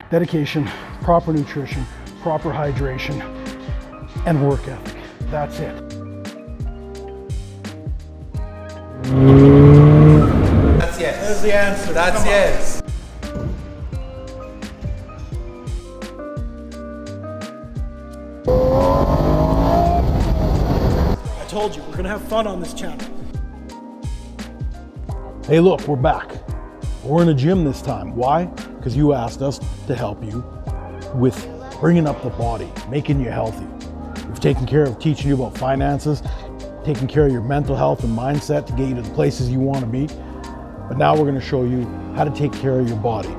dedication, proper nutrition, proper hydration, and work ethic. That's it. That's yes. There's the answer. That's yes. I told you, we're gonna have fun on this channel. Hey look, we're back. We're in a gym this time. Why? Because you asked us to help you with bringing up the body, making you healthy. We've taken care of teaching you about finances, taking care of your mental health and mindset to get you to the places you want to be. But now we're going to show you how to take care of your body.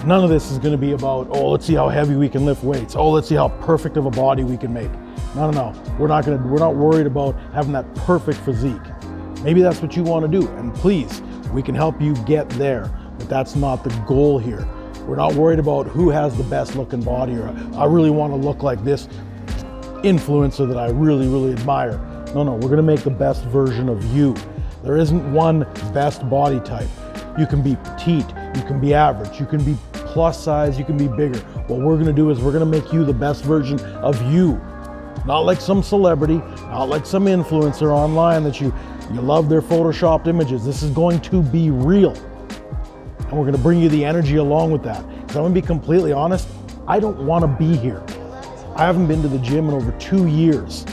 None of this is going to be about, oh, let's see how heavy we can lift weights. Oh, let's see how perfect of a body we can make. No. We're not worried about having that perfect physique. Maybe that's what you want to do, and please, we can help you get there, but that's not the goal here. We're not worried about who has the best looking body, or I really want to look like this influencer that I really admire. No, we're gonna make the best version of you. There isn't one best body type. You can be petite, you can be average, you can be plus size, you can be bigger. What we're gonna do is we're gonna make you the best version of you. Not like some celebrity, not like some influencer online that you love their photoshopped images. This is going to be real. And we're gonna bring you the energy along with that. Because I'm gonna be completely honest, I don't wanna be here. I haven't been to the gym in over 2 years,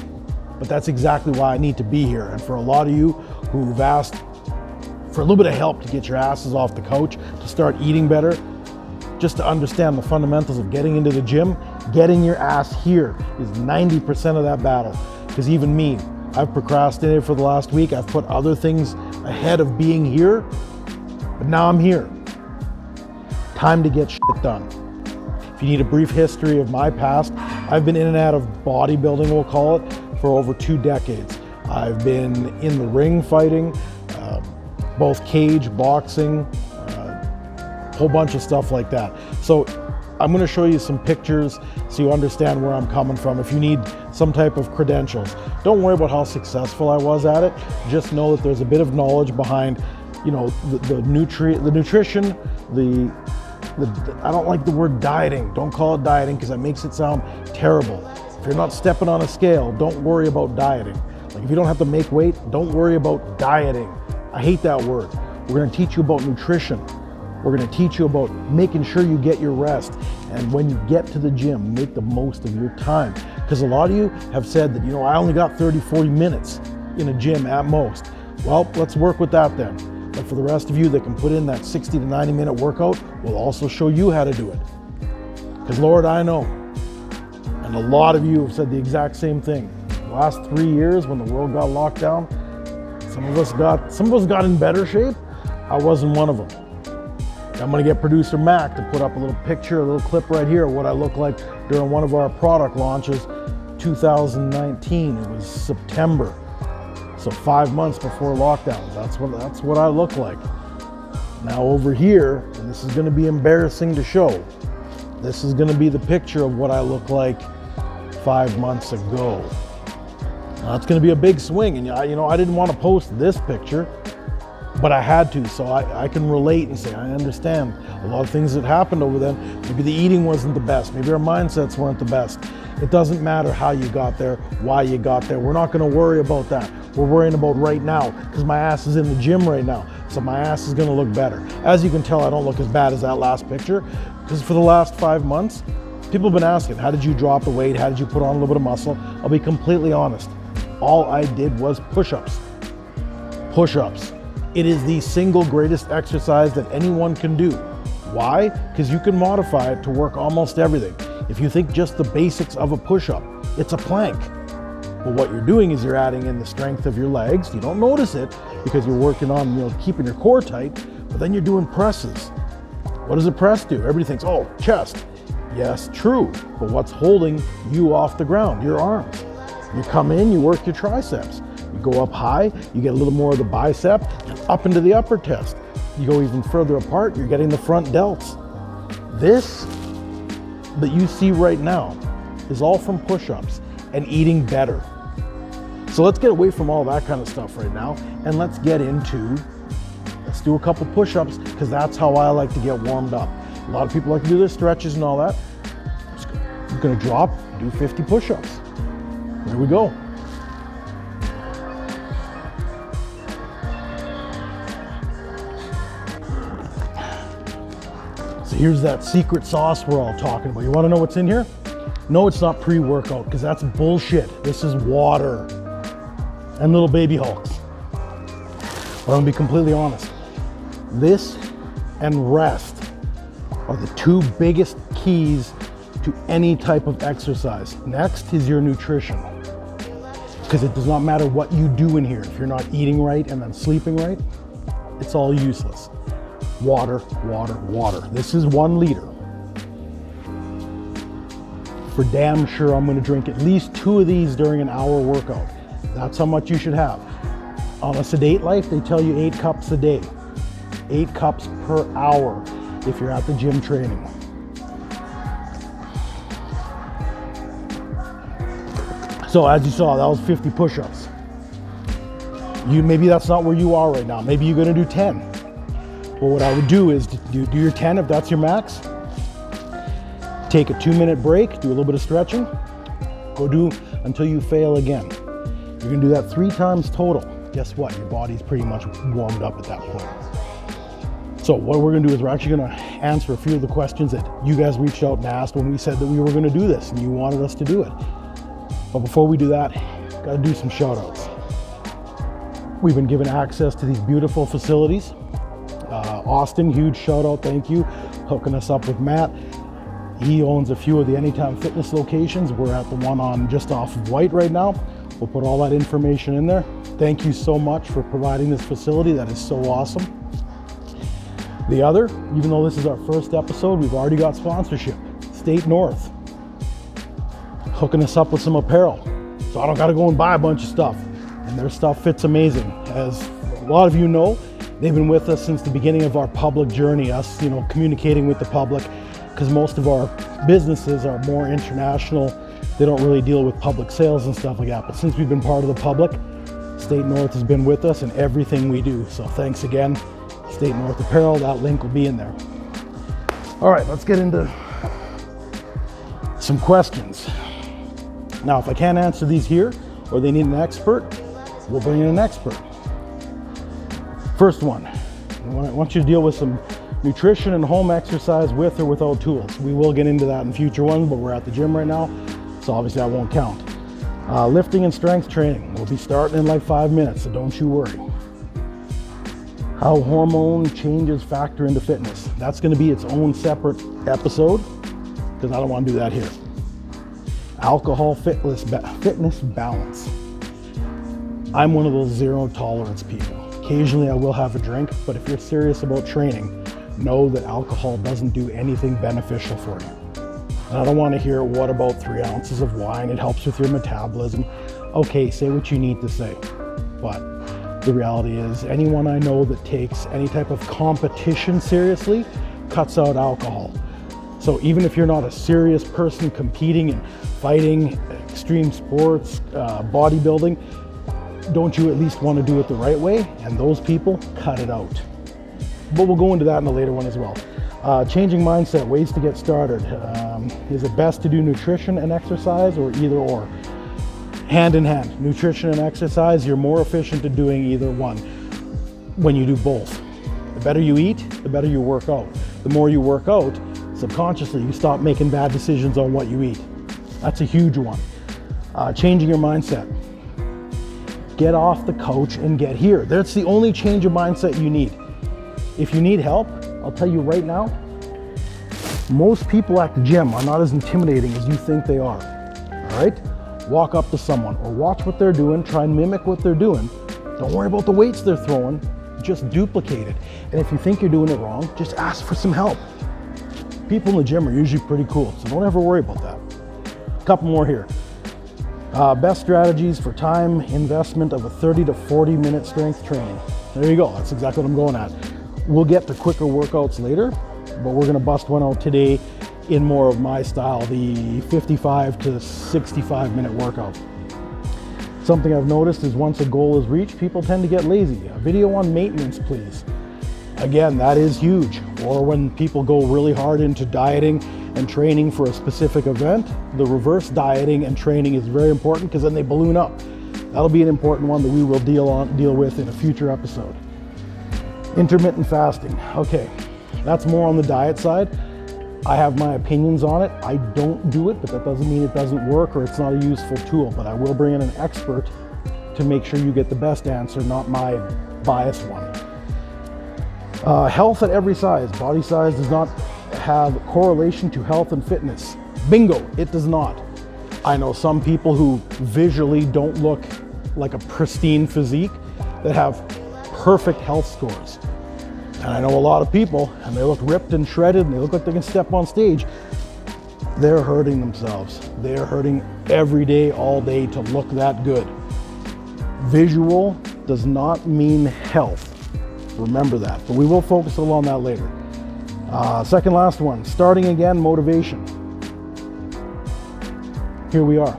but that's exactly why I need to be here. And for a lot of you who've asked for a little bit of help to get your asses off the couch, to start eating better, just to understand the fundamentals of getting into the gym, getting your ass here is 90% of that battle. Because even me, I've procrastinated for the last week. I've put other things ahead of being here, but now I'm here. Time to get shit done. If you need a brief history of my past, I've been in and out of bodybuilding, we'll call it, for over 2 decades. I've been in the ring fighting, both cage, boxing, a whole bunch of stuff like that. So I'm gonna show you some pictures so you understand where I'm coming from. If you need some type of credentials, don't worry about how successful I was at it. Just know that there's a bit of knowledge behind, you know, the nutrition, I don't like the word dieting. Don't call it dieting because that makes it sound terrible. If you're not stepping on a scale, don't worry about dieting. Like if you don't have to make weight, don't worry about dieting. I hate that word. We're gonna teach you about nutrition. We're gonna teach you about making sure you get your rest. And when you get to the gym, make the most of your time. Because a lot of you have said that, you know, I only got 30, 40 minutes in a gym at most. Well, let's work with that then. But for the rest of you that can put in that 60 to 90 minute workout, we'll also show you how to do it. Because Lord, I know, and a lot of you have said the exact same thing. The last 3 years when the world got locked down, some of us got in better shape. I wasn't one of them. I'm gonna get producer Mac to put up a little picture, a little clip right here of what I look like during one of our product launches, 2019, it was September. So 5 months before lockdowns, that's what I look like. Now over here, and this is gonna be embarrassing to show, this is gonna be the picture of what I look like 5 months ago. Now it's gonna be a big swing, and I didn't want to post this picture, but I had to, so I can relate and say, I understand a lot of things that happened over then. Maybe the eating wasn't the best, maybe our mindsets weren't the best. It doesn't matter how you got there, why you got there. We're not gonna worry about that. We're worrying about right now, because my ass is in the gym right now, so my ass is gonna look better. As you can tell, I don't look as bad as that last picture, because for the last 5 months, people have been asking, how did you drop the weight? How did you put on a little bit of muscle? I'll be completely honest. All I did was push-ups. Push-ups. It is the single greatest exercise that anyone can do. Why? Because you can modify it to work almost everything. If you think just the basics of a push-up, it's a plank. But what you're doing is you're adding in the strength of your legs. You don't notice it because you're working on keeping your core tight, but then you're doing presses. What does a press do? Everybody thinks, oh, chest. Yes, true. But what's holding you off the ground? Your arms. You come in, you work your triceps. You go up high, you get a little more of the bicep, and up into the upper chest. You go even further apart, you're getting the front delts. This that you see right now is all from push-ups and eating better. So let's get away from all that kind of stuff right now, and let's do a couple push-ups, because that's how I like to get warmed up. A lot of people like to do their stretches and all that. I'm gonna drop, do 50 push-ups. There we go. So here's that secret sauce we're all talking about. You wanna know what's in here? No, it's not pre-workout, because that's bullshit. This is water and little baby hulks. But I'm gonna be completely honest. This and rest are the two biggest keys to any type of exercise. Next is your nutrition. Because it does not matter what you do in here. If you're not eating right and then sleeping right, it's all useless. Water, water, water. This is 1 liter. For damn sure, I'm gonna drink at least 2 of these during an hour workout. That's how much you should have. On a sedate life, they tell you 8 cups a day. 8 cups per hour if you're at the gym training. So as you saw, that was 50 push-ups. Maybe that's not where you are right now. Maybe you're gonna do 10. Well, what I would do is do your 10 if that's your max. Take a 2-minute break, do a little bit of stretching, go do until you fail again. You're gonna do that 3 times total. Guess what? Your body's pretty much warmed up at that point. So what we're gonna do is we're actually gonna answer a few of the questions that you guys reached out and asked when we said that we were gonna do this and you wanted us to do it. But before we do that, gotta do some shout outs. We've been given access to these beautiful facilities. Austin, huge shout out, thank you, hooking us up with Matt. He owns a few of the Anytime Fitness locations. We're at the one on just off of White right now. We'll put all that information in there. Thank you so much for providing this facility. That is so awesome. The other, even though this is our first episode, we've already got sponsorship. State North, hooking us up with some apparel. So I don't gotta go and buy a bunch of stuff. And their stuff fits amazing. As a lot of you know, they've been with us since the beginning of our public journey, us, communicating with the public, because most of our businesses are more international. They don't really deal with public sales and stuff like that. But since we've been part of the public, State North has been with us in everything we do. So thanks again, State North Apparel. That link will be in there. All right, let's get into some questions. Now, if I can't answer these here, or they need an expert, we'll bring in an expert. First one, I want you to deal with some nutrition and home exercise with or without tools. We will get into that in future ones, but we're at the gym right now, so obviously I won't count. Lifting and strength training. We'll be starting in like 5 minutes, so don't you worry. How hormone changes factor into fitness. That's gonna be its own separate episode, because I don't want to do that here. Alcohol fitness balance. I'm one of those zero tolerance people. Occasionally I will have a drink, but if you're serious about training, know that alcohol doesn't do anything beneficial for you. And I don't want to hear, what about 3 ounces of wine? It helps with your metabolism. Okay, say what you need to say. But the reality is, anyone I know that takes any type of competition seriously cuts out alcohol. So even if you're not a serious person competing and fighting, extreme sports, bodybuilding, don't you at least want to do it the right way? And those people cut it out. But we'll go into that in a later one as well. Changing mindset, ways to get started. Is it best to do nutrition and exercise, or either or? Hand in hand, nutrition and exercise, you're more efficient at doing either one when you do both. The better you eat, the better you work out. The more you work out, subconsciously you stop making bad decisions on what you eat. That's a huge one. Changing your mindset. Get off the couch and get here. That's the only change of mindset you need. If you need help, I'll tell you right now, most people at the gym are not as intimidating as you think they are. All right? Walk up to someone or watch what they're doing, try and mimic what they're doing. Don't worry about the weights they're throwing, just duplicate it. And if you think you're doing it wrong, just ask for some help. People in the gym are usually pretty cool, so don't ever worry about that. A couple more here. Best strategies for time investment of a 30 to 40 minute strength training. There you go, that's exactly what I'm going at. We'll get to quicker workouts later, but we're gonna bust one out today in more of my style, the 55 to 65 minute workout. Something I've noticed is once a goal is reached, people tend to get lazy. A video on maintenance, please. Again, that is huge. Or when people go really hard into dieting and training for a specific event, the reverse dieting and training is very important because then they balloon up. That'll be an important one that we will deal with in a future episode. Intermittent fasting. Okay, that's more on the diet side. I have my opinions on it. I don't do it, but that doesn't mean it doesn't work or it's not a useful tool. But I will bring in an expert to make sure you get the best answer, not my biased one. Health at every size. Body size does not have correlation to health and fitness. Bingo, it does not. I know some people who visually don't look like a pristine physique that have perfect health scores. And I know a lot of people, and they look ripped and shredded, and they look like they can step on stage. They're hurting themselves. They're hurting every day, all day to look that good. Visual does not mean health. Remember that, but we will focus on that later. Second last one, starting again, motivation. Here we are.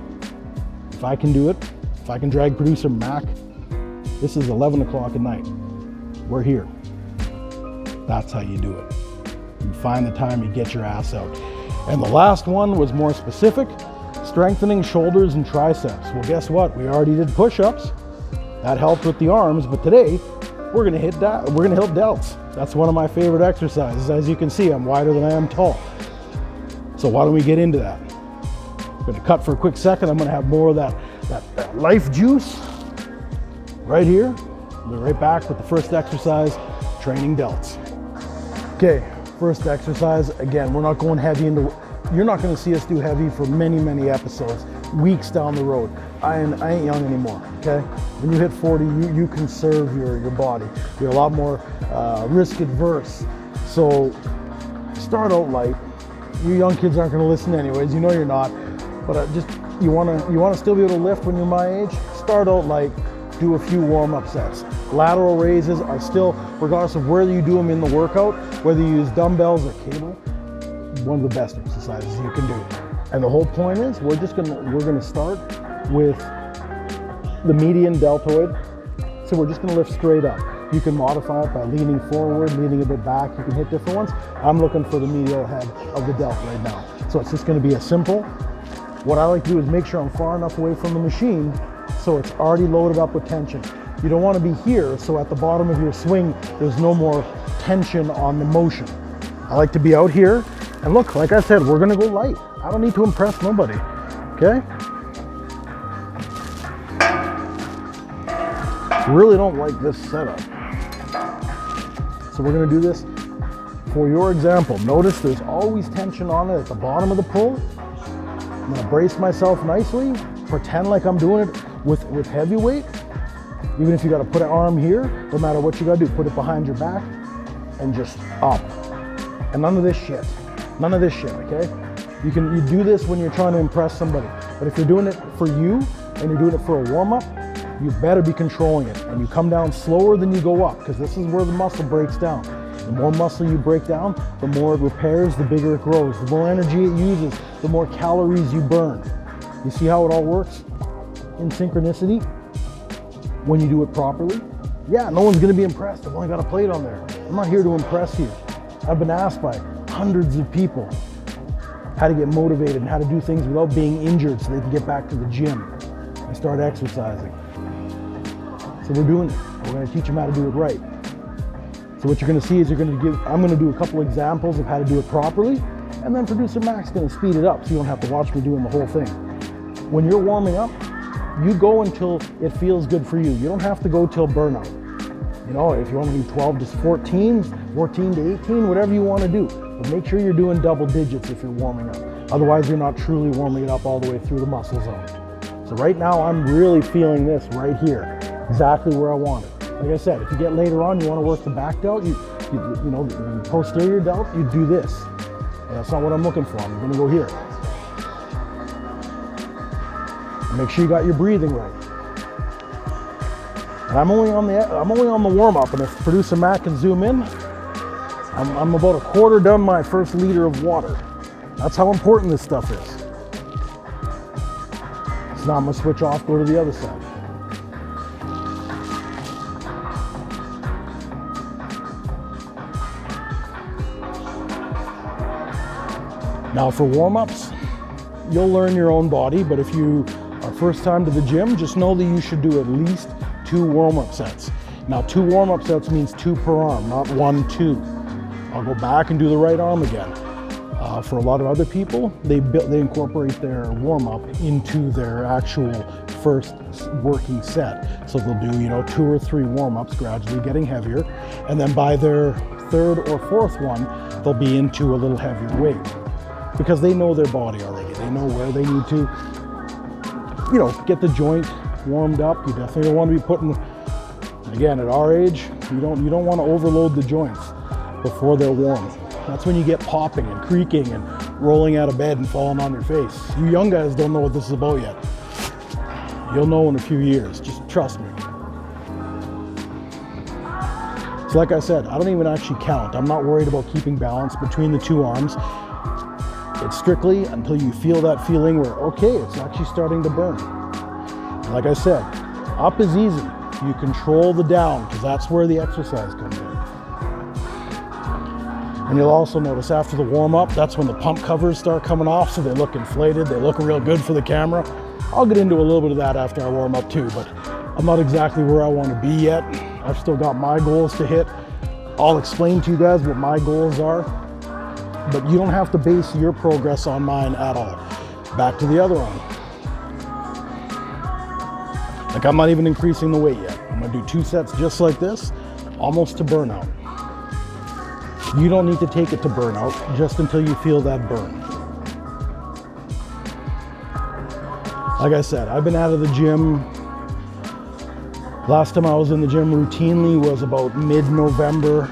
If I can do it, if I can drag producer Mac, this is 11 o'clock at night. We're here. That's how you do it. You find the time, you get your ass out. And the last one was more specific, strengthening shoulders and triceps. Well, guess what? We already did push-ups. That helped with the arms, but today we're gonna hit delts. That's one of my favorite exercises. As you can see, I'm wider than I am tall. So why don't we get into that? I'm gonna cut for a quick second. I'm gonna have more of that life juice right here. We'll be right back with the first exercise, training delts. Okay, first exercise. Again, we're not going heavy into, you're not gonna see us do heavy for many, many episodes, weeks down the road. I ain't young anymore, okay? When you hit 40, you conserve your body. You're a lot more risk adverse. So start out light. You young kids aren't gonna listen anyways, you know you're not, but you wanna still be able to lift when you're my age? Start out light, do a few warm-up sets. Lateral raises are still, regardless of whether you do them in the workout, whether you use dumbbells or cable, one of the best exercises you can do. And the whole point is, we're gonna start with the median deltoid. So we're just gonna lift straight up. You can modify it by leaning forward, leaning a bit back. You can hit different ones. I'm looking for the medial head of the delt right now. So it's just gonna be a simple. What I like to do is make sure I'm far enough away from the machine so it's already loaded up with tension. You don't wanna be here, so at the bottom of your swing, there's no more tension on the motion. I like to be out here. And look, like I said, we're gonna go light. I don't need to impress nobody, okay? Really don't like this setup. So we're gonna do this for your example. Notice there's always tension on it at the bottom of the pull. I'm gonna brace myself nicely, pretend like I'm doing it with heavy weight. Even if you gotta put an arm here, no matter what you gotta do, put it behind your back and just up. And none of this shit. None of this shit, okay? You do this when you're trying to impress somebody. But if you're doing it for you and you're doing it for a warm-up, you better be controlling it. And you come down slower than you go up, because this is where the muscle breaks down. The more muscle you break down, the more it repairs, the bigger it grows. The more energy it uses, the more calories you burn. You see how it all works in synchronicity when you do it properly? Yeah, no one's gonna be impressed. I've only got a plate on there. I'm not here to impress you. I've been asked by hundreds of people how to get motivated and how to do things without being injured so they can get back to the gym and start exercising. So we're doing it. We're gonna teach them how to do it right. So what you're gonna see is I'm gonna do a couple examples of how to do it properly, and then producer Mac's gonna speed it up so you don't have to watch me doing the whole thing. When you're warming up, you go until it feels good for you. You don't have to go till burnout. You know, if you want to do 12 to 14, 14 to 18, whatever you want to do. But make sure you're doing double digits if you're warming up. Otherwise, you're not truly warming it up all the way through the muscle zone. So right now, I'm really feeling this right here, exactly where I want it. Like I said, if you get later on, you want to work the back delt, you know, the posterior delt, you do this. And that's not what I'm looking for. I'm going to go here. Make sure you got your breathing right. And I'm only on the warm-up, and if producer Matt can zoom in, I'm about a quarter done my first liter of water. That's how important this stuff is. So now I'm gonna switch off, go to the other side. Now for warm-ups, you'll learn your own body, but if you are first time to the gym, just know that you should do at least 2 warm-up sets. Now 2 warm-up sets means 2 per arm, not 1, 2. I'll go back and do the right arm again. For a lot of other people, they incorporate their warm-up into their actual first working set. So they'll do, 2 or 3 warm-ups, gradually getting heavier, and then by their 3rd or 4th one, they'll be into a little heavier weight because they know their body already. They know where they need to, get the joint warmed up. You definitely don't want to be putting, again, at our age, you don't want to overload the joints before they're warm. That's when you get popping and creaking and rolling out of bed and falling on your face. You young guys don't know what this is about yet. You'll know in a few years, just trust me. So like I said, I don't even actually count. I'm not worried about keeping balance between the 2 arms. It's strictly until you feel that feeling where, okay, it's actually starting to burn. And like I said, up is easy. You control the down because that's where the exercise comes in. And you'll also notice after the warm-up, that's when the pump covers start coming off, so they look inflated, they look real good for the camera. I'll get into a little bit of that after I warm up too, but I'm not exactly where I want to be yet. I've still got my goals to hit. I'll explain to you guys what my goals are, but you don't have to base your progress on mine at all. Back to the other arm. Like I'm not even increasing the weight yet. I'm gonna do 2 sets just like this, almost to burnout. You don't need to take it to burnout just until you feel that burn. Like I said, I've been out of the gym. Last time I was in the gym routinely was about mid-November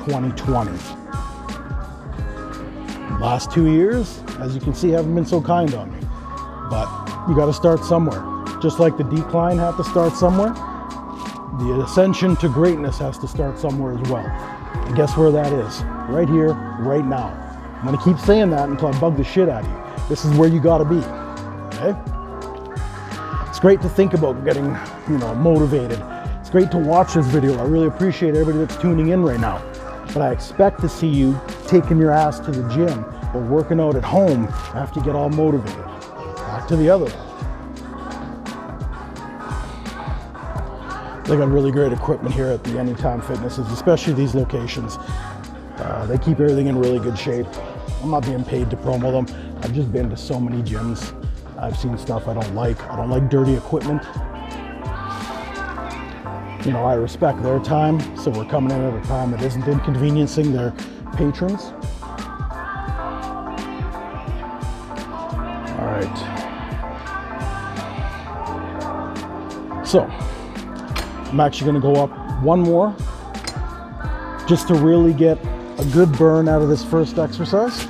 2020. Last 2 years, as you can see, haven't been so kind on me. But you got to start somewhere. Just like the decline had to start somewhere, the ascension to greatness has to start somewhere as well. And guess where that is? Right here, right now. I'm gonna keep saying that until I bug the shit out of you. This is where you gotta be, okay? It's great to think about getting, motivated. It's great to watch this video. I really appreciate everybody that's tuning in right now. But I expect to see you taking your ass to the gym or working out at home after you get all motivated. Back to the other one. They got really great equipment here at the Anytime Fitnesses, especially these locations. They keep everything in really good shape. I'm not being paid to promo them. I've just been to so many gyms. I've seen stuff I don't like. I don't like dirty equipment. I respect their time, so we're coming in at a time that isn't inconveniencing their patrons. All right. So, I'm actually going to go up one more just to really get a good burn out of this first exercise.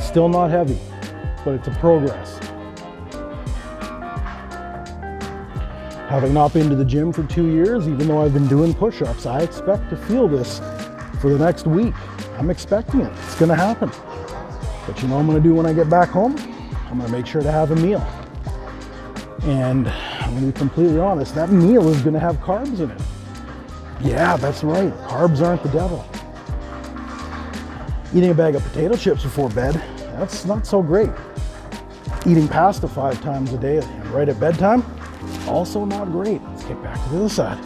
Still not heavy, but it's a progress. Having not been to the gym for 2 years, even though I've been doing push-ups, I expect to feel this for the next week. I'm expecting it. It's going to happen. But I'm going to do when I get back home? I'm going to make sure to have a meal. And I'm going to be completely honest, that meal is going to have carbs in it. Yeah, that's right. Carbs aren't the devil. Eating a bag of potato chips before bed, that's not so great. Eating pasta 5 times a day right at bedtime, also not great. Let's get back to the other side.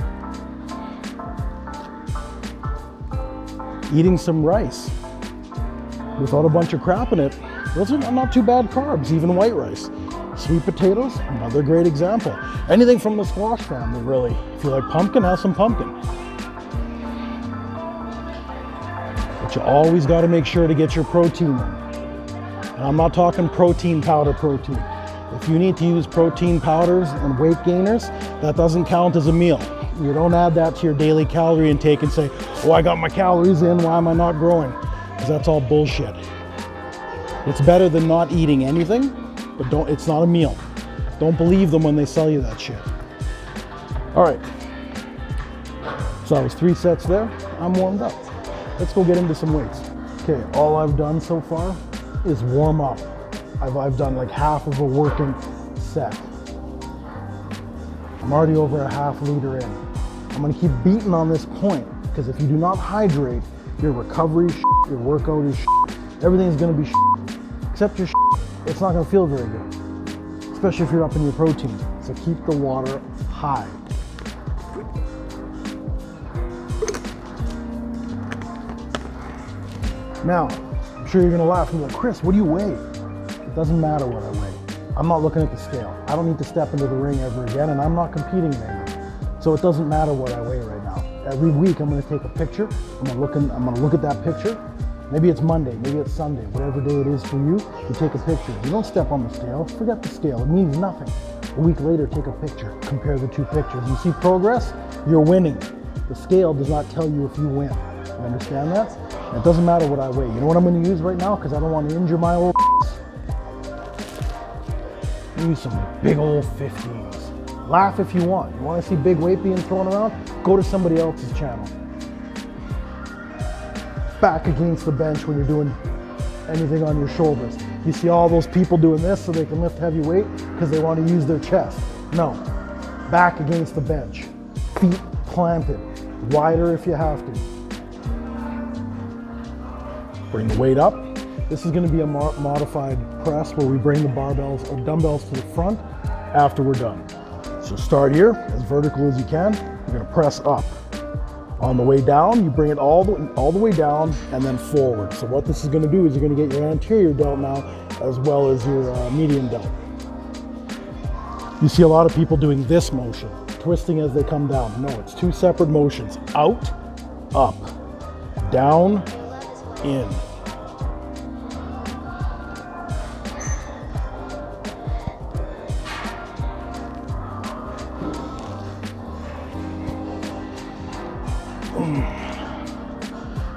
Eating some rice without a bunch of crap in it, those are not too bad carbs, even white rice. Sweet potatoes, another great example. Anything from the squash family, really. If you like pumpkin, have some pumpkin. But you always got to make sure to get your protein in. And I'm not talking protein powder protein. If you need to use protein powders and weight gainers, that doesn't count as a meal. You don't add that to your daily calorie intake and say, oh, I got my calories in, why am I not growing? Because that's all bullshit. It's better than not eating anything, but it's not a meal. Don't believe them when they sell you that shit. All right, so that was 3 sets there. I'm warmed up. Let's go get into some weights. Okay, all I've done so far is warm up. I've done like half of a working set. I'm already over a half liter in. I'm gonna keep beating on this point Because if you do not hydrate, your recovery is shit, your workout is shit, everything is gonna be shit. Except your shit, it's not gonna feel very good. Especially if you're up in your protein. So keep the water high. Now, I'm sure you're gonna laugh and be like, Chris, what do you weigh? It doesn't matter what I weigh. I'm not looking at the scale. I don't need to step into the ring ever again, and I'm not competing anymore. So it doesn't matter what I weigh right now. Every week I'm gonna take a picture. I'm gonna look at that picture. Maybe it's Monday, maybe it's Sunday, whatever day it is for you, you take a picture. You don't step on the scale, forget the scale, it means nothing. A week later, take a picture, compare the two pictures. You see progress, you're winning. The scale does not tell you if you win. You understand that? And it doesn't matter what I weigh. You know what I'm gonna use right now? Because I don't want to injure my old use some big old 15s. Laugh if you want. You want to see big weight being thrown around? Go to somebody else's channel. Back against the bench when you're doing anything on your shoulders. You see all those people doing this so they can lift heavy weight because they want to use their chest. No, back against the bench. Feet planted, wider if you have to. Bring the weight up. This is going to be a modified press where we bring the barbells or dumbbells to the front after we're done. So start here, as vertical as you can. You're going to press up. On the way down, you bring it all the way down and then forward. So what this is going to do is you're going to get your anterior delt now as well as your median delt. You see a lot of people doing this motion, twisting as they come down. No, it's two separate motions. Out, up, down, in.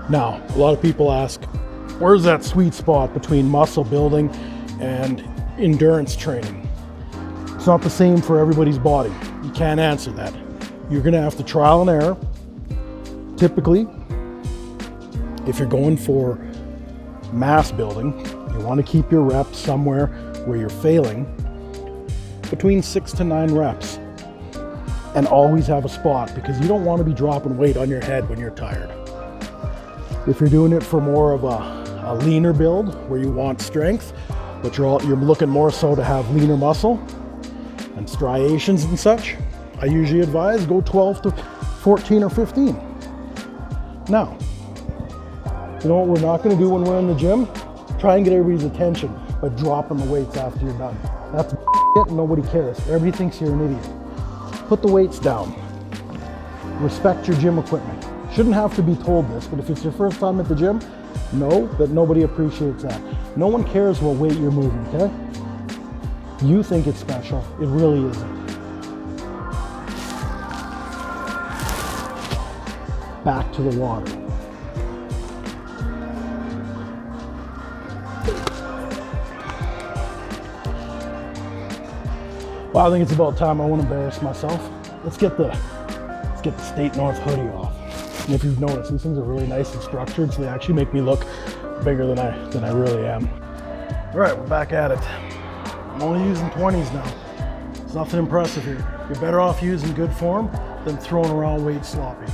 Now, a lot of people ask, where's that sweet spot between muscle building and endurance training? It's not the same for everybody's body. You can't answer that. You're gonna have to trial and error. Typically, if you're going for mass building, you wanna keep your reps somewhere where you're failing between 6 to 9 reps. And always have a spot because you don't wanna be dropping weight on your head when you're tired. If you're doing it for more of a leaner build where you want strength, but you're looking more so to have leaner muscle and striations and such, I usually advise go 12 to 14 or 15. Now, you know what we're not gonna do when we're in the gym? Try and get everybody's attention by dropping the weights after you're done. That's it, nobody cares. Everybody thinks you're an idiot. Put the weights down. Respect your gym equipment. Shouldn't have to be told this, but if it's your first time at the gym, know that nobody appreciates that. No one cares what weight you're moving, okay? You think it's special, it really isn't. Back to the water. Well, I think it's about time. I won't embarrass myself. Let's get the State North hoodie off. And if you've noticed, these things are really nice and structured, so they actually make me look bigger than I really am. All right, we're back at it. I'm only using 20s now. It's nothing impressive here. You're better off using good form than throwing around weight sloppy.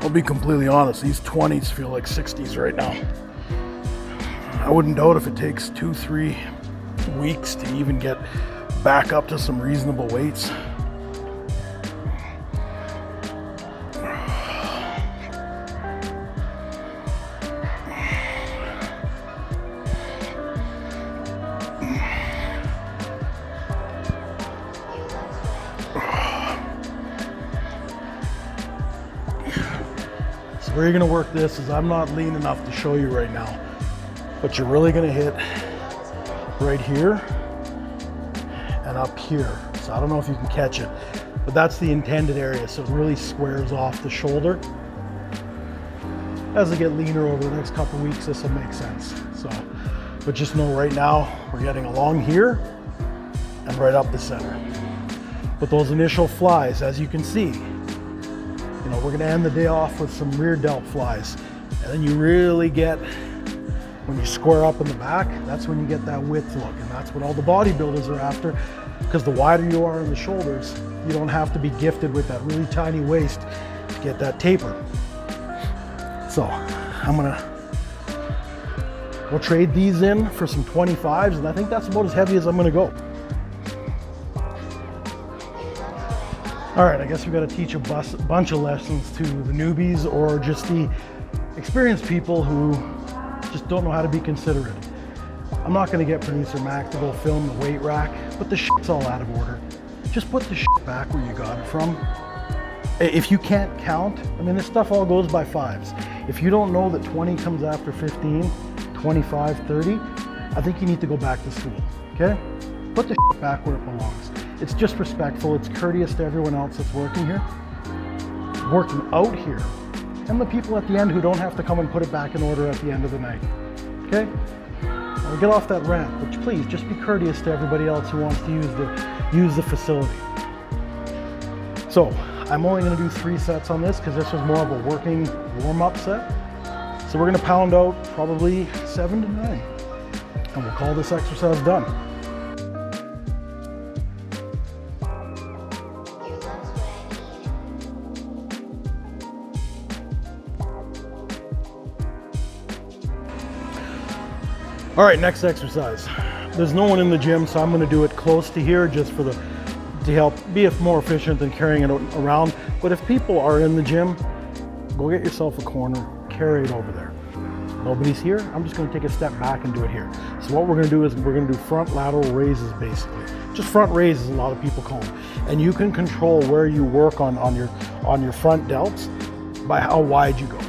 I'll be completely honest, these 20s feel like 60s right now. I wouldn't doubt if it takes 2-3 weeks to even get back up to some reasonable weights. Where you're gonna work this is, I'm not lean enough to show you right now, but you're really gonna hit right here and up here. So I don't know if you can catch it, but that's the intended area. So it really squares off the shoulder. as I get leaner over the next couple weeks, this will make sense. So, but just know right now, we're getting along here and right up the center. But those initial flies, as you can see, you know, we're gonna end the day off with some rear delt flies. And then you really get, when you square up in the back, that's when you get that width look. And that's what all the bodybuilders are after, because the wider you are in the shoulders, you don't have to be gifted with that really tiny waist to get that taper. So we'll trade these in for some 25s, and I think that's about as heavy as I'm gonna go. All right, I guess we gotta teach a bunch of lessons to the newbies or just the experienced people who just don't know how to be considerate. I'm not gonna get producer Mac to go film the weight rack, but the shit's all out of order. Just put the shit back where you got it from. If you can't count, I mean, this stuff all goes by fives. If you don't know that 20 comes after 15, 25, 30, I think you need to go back to school, okay? Put the shit back where it belongs. It's just respectful, it's courteous to everyone else that's working here, working out here, and the people at the end who don't have to come and put it back in order at the end of the night, okay? Now get off that rant, but please just be courteous to everybody else who wants to use the facility. So I'm only gonna do 3 sets on this because this was more of a working warm-up set. So we're gonna pound out probably 7 to 9, and we'll call this exercise done. All right, next exercise. There's no one in the gym, so I'm gonna do it close to here just to help be more efficient than carrying it around. But if people are in the gym, go get yourself a corner, carry it over there. Nobody's here, I'm just gonna take a step back and do it here. So what we're gonna do is we're gonna do front lateral raises basically. Just front raises, a lot of people call them. And you can control where you work on your front delts by how wide you go.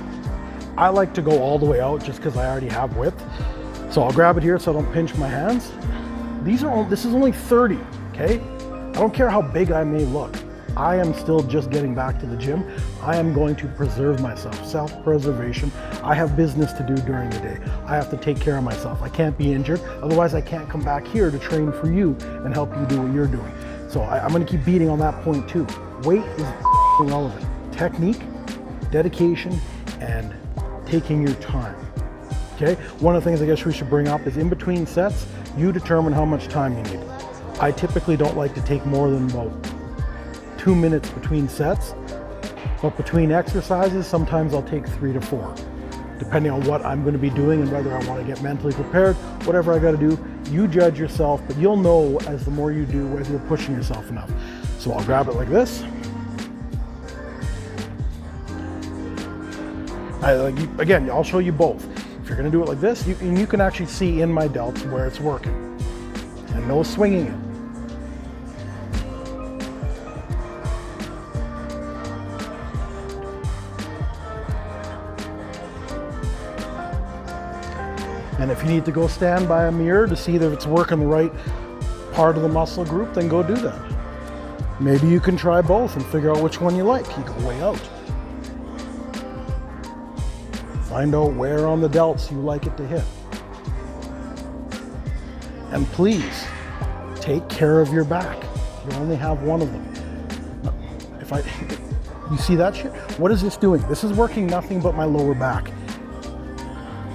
I like to go all the way out just because I already have width. So I'll grab it here so I don't pinch my hands. This is only 30, okay? I don't care how big I may look. I am still just getting back to the gym. I am going to preserve myself, self-preservation. I have business to do during the day. I have to take care of myself. I can't be injured. Otherwise, I can't come back here to train for you and help you do what you're doing. So I'm gonna keep beating on that point too. Weight is irrelevant. Technique, dedication, and taking your time. Okay, one of the things I guess we should bring up is in between sets, you determine how much time you need. I typically don't like to take more than about 2 minutes between sets, but between exercises, sometimes I'll take 3 to 4, depending on what I'm gonna be doing and whether I wanna get mentally prepared, whatever I gotta do, you judge yourself, but you'll know as the more you do whether you're pushing yourself enough. So I'll grab it like this. Again, I'll show you both. If you're gonna do it like this, you can actually see in my delts where it's working. And no swinging it. And if you need to go stand by a mirror to see that it's working the right part of the muscle group, then go do that. Maybe you can try both and figure out which one you like. You go way out. Find out where on the delts you like it to hit. And please, take care of your back. You only have one of them. You see that shit? What is this doing? This is working nothing but my lower back.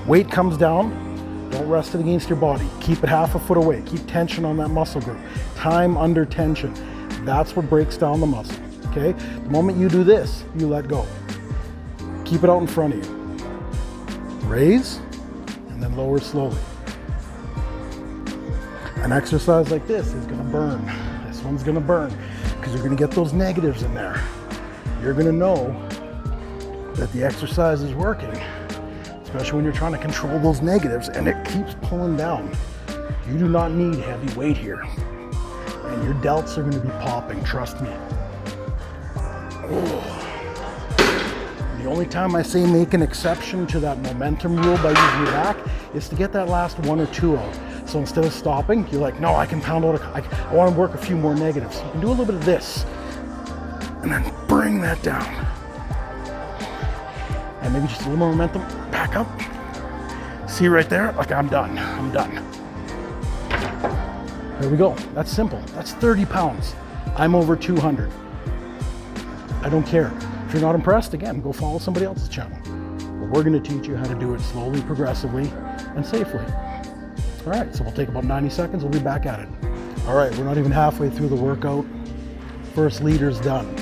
Weight comes down, don't rest it against your body. Keep it half a foot away. Keep tension on that muscle group. Time under tension. That's what breaks down the muscle, okay? The moment you do this, you let go. Keep it out in front of you. Raise, and then lower slowly. An exercise like this is gonna burn. This one's gonna burn, because you're gonna get those negatives in there. You're gonna know that the exercise is working, especially when you're trying to control those negatives and it keeps pulling down. You do not need heavy weight here. And your delts are gonna be popping, trust me. Oh. The only time I say make an exception to that momentum rule by using your back is to get that last 1 or 2 out. So instead of stopping, you're like, no, I can pound out, I want to work a few more negatives. You can do a little bit of this and then bring that down. and maybe just a little more momentum, back up. See right there? Like, I'm done. There we go. That's simple. That's 30 pounds. I'm over 200. I don't care. If you're not impressed, again, go follow somebody else's channel. But we're gonna teach you how to do it slowly, progressively, and safely. All right, so we'll take about 90 seconds. We'll be back at it. All right, we're not even halfway through the workout. First leader's done.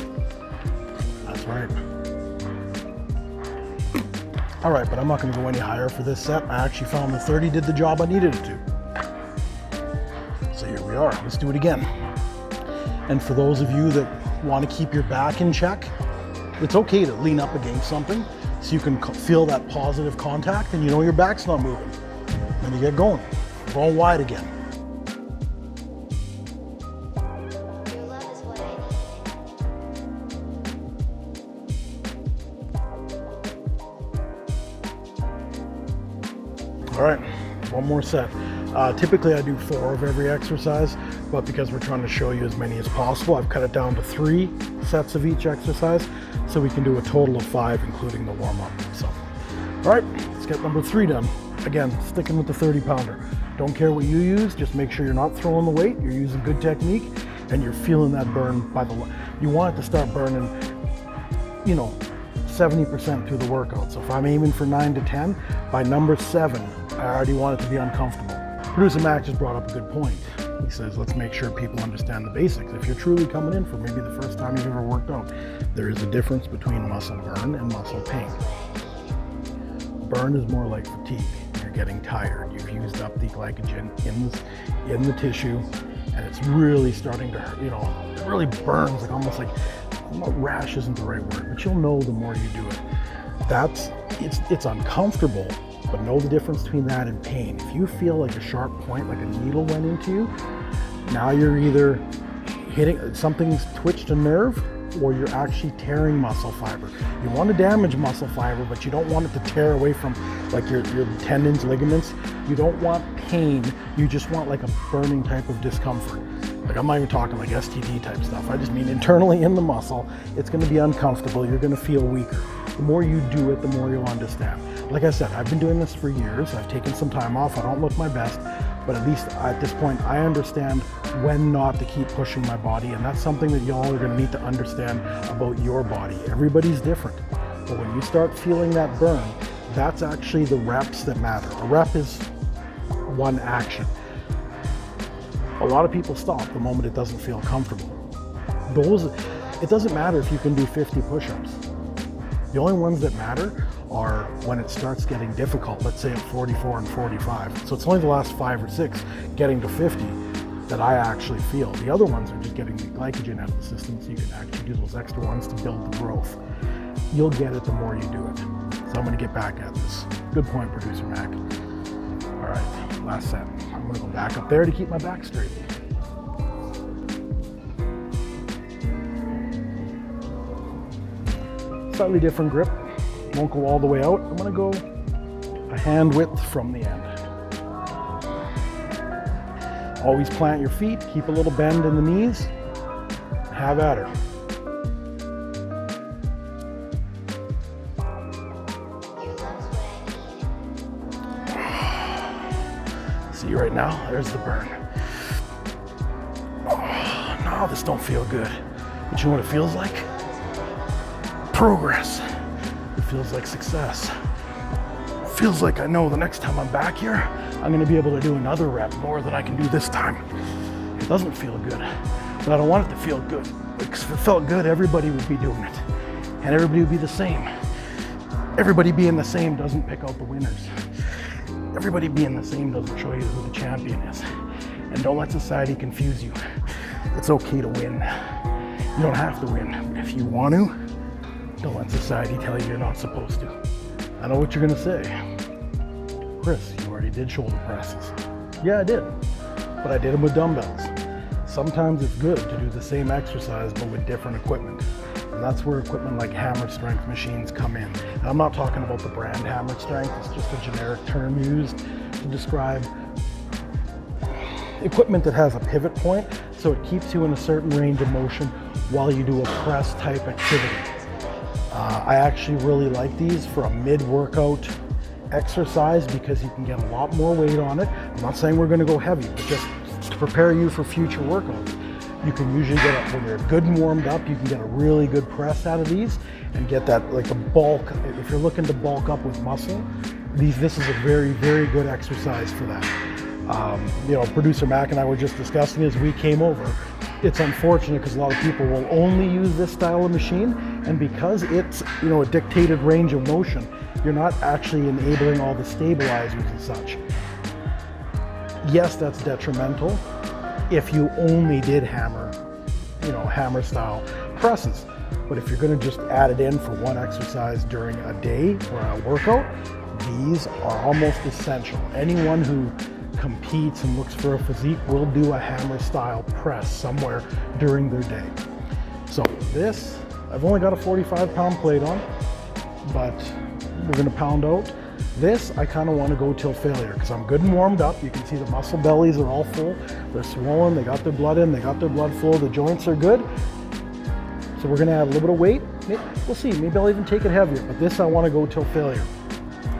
That's right. All right, but I'm not gonna go any higher for this set. I actually found the 30 did the job I needed it to. So here we are, let's do it again. And for those of you that wanna keep your back in check, it's okay to lean up against something so you can feel that positive contact and you know your back's not moving. Then you get going wide again. All right, one more set. Typically I do 4 of every exercise, but because we're trying to show you as many as possible, I've cut it down to 3 sets of each exercise, so we can do a total of 5, including the warm-up. So, all right, let's get number 3 done. Again, sticking with the 30 pounder. Don't care what you use, just make sure you're not throwing the weight, you're using good technique, and you're feeling that burn by the, you want it to start burning, 70% through the workout. So if I'm aiming for 9 to 10, by number 7, I already want it to be uncomfortable. Producer Mac just brought up a good point. He says, let's make sure people understand the basics. If you're truly coming in for maybe the first time you've ever worked out, there is a difference between muscle burn and muscle pain. Burn is more like fatigue. You're getting tired. You've used up the glycogen in the tissue, and it's really starting to hurt. It really burns, like almost like, rash isn't the right word, but you'll know the more you do it. It's uncomfortable, but know the difference between that and pain. If you feel like a sharp point, like a needle went into you, now you're either hitting, something's twitched a nerve, or you're actually tearing muscle fiber. You want to damage muscle fiber, but you don't want it to tear away from like your tendons, ligaments. You don't want pain, you just want like a burning type of discomfort. Like, I'm not even talking like STD type stuff. I just mean internally in the muscle, it's going to be uncomfortable. You're going to feel weaker. The more you do it, the more you'll understand. Like I said, I've been doing this for years. I've taken some time off. I don't look my best, but at least at this point, I understand when not to keep pushing my body. And that's something that y'all are going to need to understand about your body. Everybody's different. But when you start feeling that burn, that's actually the reps that matter. A rep is one action. A lot of people stop the moment it doesn't feel comfortable. It doesn't matter if you can do 50 push-ups. The only ones that matter are when it starts getting difficult, let's say at 44 and 45. So it's only the last 5 or 6 getting to 50 that I actually feel. The other ones are just getting the glycogen out of the system so you can actually do those extra ones to build the growth. You'll get it the more you do it. So I'm gonna get back at this. Good point, Producer Mac. All right, last set. I'm gonna go back up there to keep my back straight. Slightly different grip. Won't go all the way out. I'm gonna go a hand width from the end. Always plant your feet, keep a little bend in the knees. Have at her. See right now, there's the burn. Oh, no, this don't feel good. But you know what it feels like? Progress. It feels like success. It feels like I know the next time I'm back here, I'm gonna be able to do another rep more than I can do this time. It doesn't feel good, but I don't want it to feel good. Because if it felt good, everybody would be doing it. And everybody would be the same. Everybody being the same doesn't pick out the winners. Everybody being the same doesn't show you who the champion is. And don't let society confuse you. It's okay to win. You don't have to win. If you want to, don't let society tell you you're not supposed to. I know what you're gonna say. Chris, you already did shoulder presses. Yeah, I did, but I did them with dumbbells. Sometimes it's good to do the same exercise, but with different equipment. And that's where equipment like hammer strength machines come in. And I'm not talking about the brand hammer strength, it's just a generic term used to describe equipment that has a pivot point, so it keeps you in a certain range of motion while you do a press type activity. I actually really like these for a mid-workout exercise because you can get a lot more weight on it. I'm not saying we're going to go heavy, but just to prepare you for future workouts. You can usually get up when you're good and warmed up, you can get a really good press out of these and get that like a bulk. If you're looking to bulk up with muscle, this is a very, very good exercise for that. You know, producer Mac and I were just discussing as we came over, it's unfortunate because a lot of people will only use this style of machine, and because it's, you know, a dictated range of motion, you're not actually enabling all the stabilizers and such. Yes, that's detrimental if you only did hammer, you know, hammer style presses. But if you're going to just add it in for one exercise during a day or a workout, these are almost essential. Anyone who competes and looks for a physique will do a hammer style press somewhere during their day. So this, I've only got a 45-pound plate on, but we're going to pound out. This, I kind of want to go till failure because I'm good and warmed up. You can see the muscle bellies are all full. They're swollen, they got their blood in, they got their blood flow, the joints are good. So we're going to add a little bit of weight. We'll see, maybe I'll even take it heavier, but this I want to go till failure.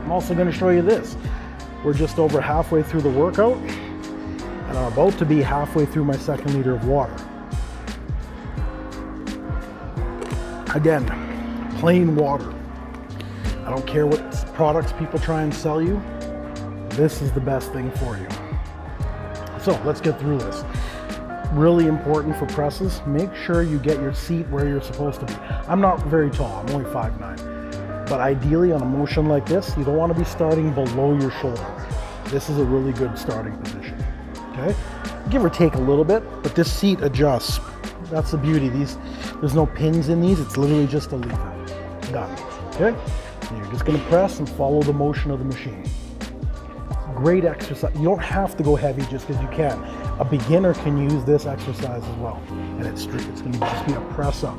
I'm also going to show you this. We're just over halfway through the workout, and I'm about to be halfway through my 2nd liter of water. Again, plain water. I don't care what products people try and sell you. This is the best thing for you. So let's get through this. Really important for presses, make sure you get your seat where you're supposed to be. I'm not very tall, I'm only 5'9". But ideally on a motion like this, you don't want to be starting below your shoulder. This is a really good starting position, okay? Give or take a little bit, but this seat adjusts. That's the beauty. There's no pins in these, it's literally just a lever. Done, okay? And you're just gonna press and follow the motion of the machine. Great exercise. You don't have to go heavy just because you can. A beginner can use this exercise as well. And it's gonna just be a press up.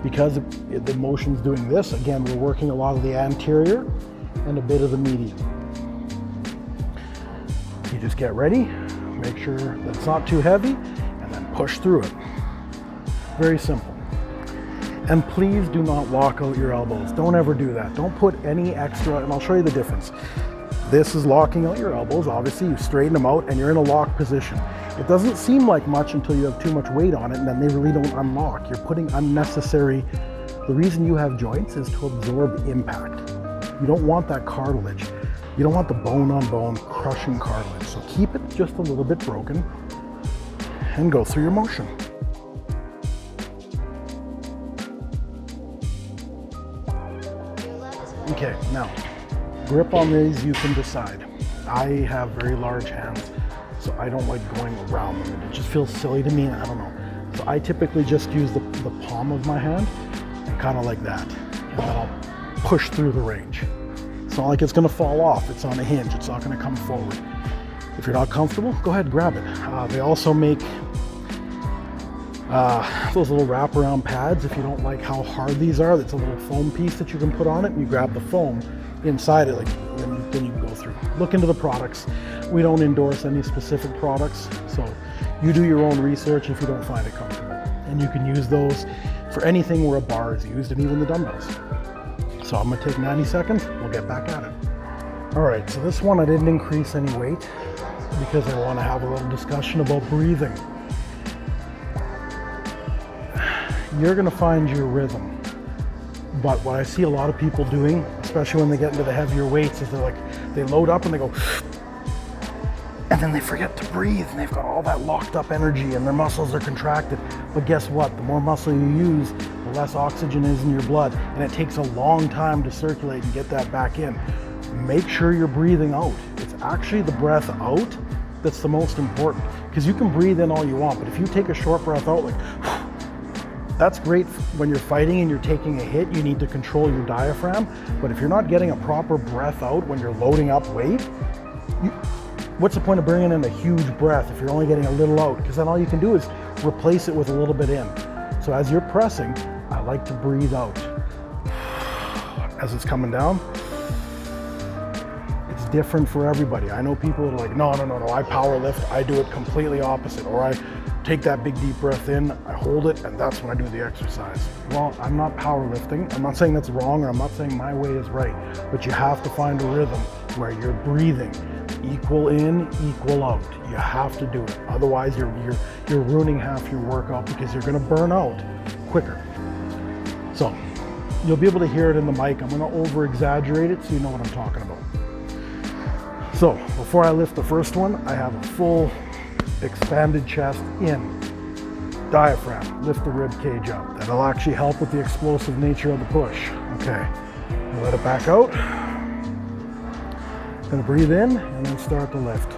Because the motion's doing this, again, we're working a lot of the anterior and a bit of the median. You just get ready, make sure that it's not too heavy, and then push through it. Very simple. And please do not lock out your elbows. Don't ever do that. Don't put any extra, and I'll show you the difference. This is locking out your elbows. Obviously, you straighten them out and you're in a locked position. It doesn't seem like much until you have too much weight on it, and then they really don't unlock. You're putting unnecessary, the reason you have joints is to absorb impact. You don't want that cartilage. You don't want the bone on bone crushing cartilage. So keep it just a little bit broken and go through your motion. Okay, now, grip on these, you can decide. I have very large hands, so I don't like going around them. It just feels silly to me, I don't know. So I typically just use the palm of my hand, kind of like that, and then I'll push through the range. It's not like it's gonna fall off, it's on a hinge, it's not gonna come forward. If you're not comfortable, go ahead, grab it. They also make those little wraparound pads. If you don't like how hard these are, that's a little foam piece that you can put on it, and you grab the foam inside it, like then you can go through. Look into the products. We don't endorse any specific products, so you do your own research if you don't find it comfortable. And you can use those for anything where a bar is used, and even the dumbbells. So I'm gonna take 90 seconds, we'll get back at it. All right, so this one I didn't increase any weight because I wanna have a little discussion about breathing. You're gonna find your rhythm. But what I see a lot of people doing, especially when they get into the heavier weights, is they load up and they go, and then they forget to breathe, and they've got all that locked up energy and their muscles are contracted. But guess what? The more muscle you use, the less oxygen is in your blood, and it takes a long time to circulate and get that back in. Make sure you're breathing out. It's actually the breath out that's the most important, because you can breathe in all you want, but if you take a short breath out, like, that's great when you're fighting and you're taking a hit, you need to control your diaphragm. But if you're not getting a proper breath out when you're loading up weight, what's the point of bringing in a huge breath if you're only getting a little out? Because then all you can do is replace it with a little bit in. So as you're pressing, I like to breathe out. As it's coming down, it's different for everybody. I know people that are like, no, I power lift, I do it completely opposite. Or I take that big deep breath in, I hold it, and that's when I do the exercise. Well, I'm not powerlifting. I'm not saying that's wrong, or I'm not saying my way is right, but you have to find a rhythm where you're breathing equal in, equal out. You have to do it. Otherwise, you're ruining half your workout because you're gonna burn out quicker. So you'll be able to hear it in the mic. I'm gonna over exaggerate it so you know what I'm talking about. So before I lift the first one, I have a full expanded chest in, diaphragm, lift the rib cage up. That'll actually help with the explosive nature of the push. Okay, let it back out. Gonna breathe in and then start the lift.